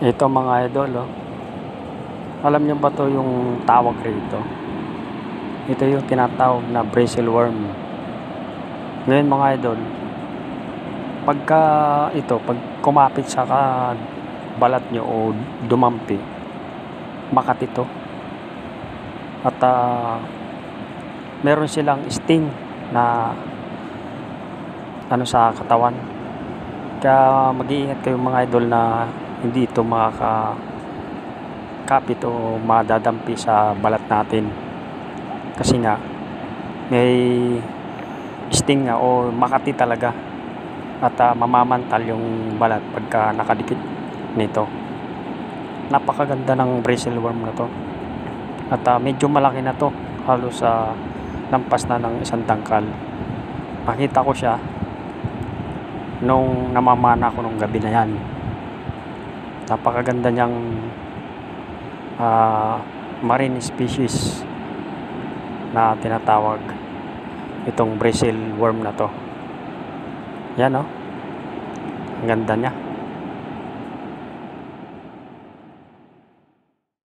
Ito mga idol, oh. Alam niyo ba to yung tawag rito? Ito yung tinatawag na bristle worm. Ngayon mga idol, pag kumapit sa balat nyo o dumampi, makat ito. At meron silang sting na sa katawan. Kaya mag-iingat kayo mga idol na hindi ito makakapit o madadampi sa balat natin. Kasi nga may sting nga o makati talaga at mamamantal yung balat pagka nakadikit nito. Napakaganda ng bristle worm na to at medyo malaki na to, halos lampas na ng isang dangkal. Nakita ko siya nung namamana ko nung gabi na yan. Napakaganda niyang marine species na tinatawag itong bristle worm na to. Yan, oh, ang ganda niya.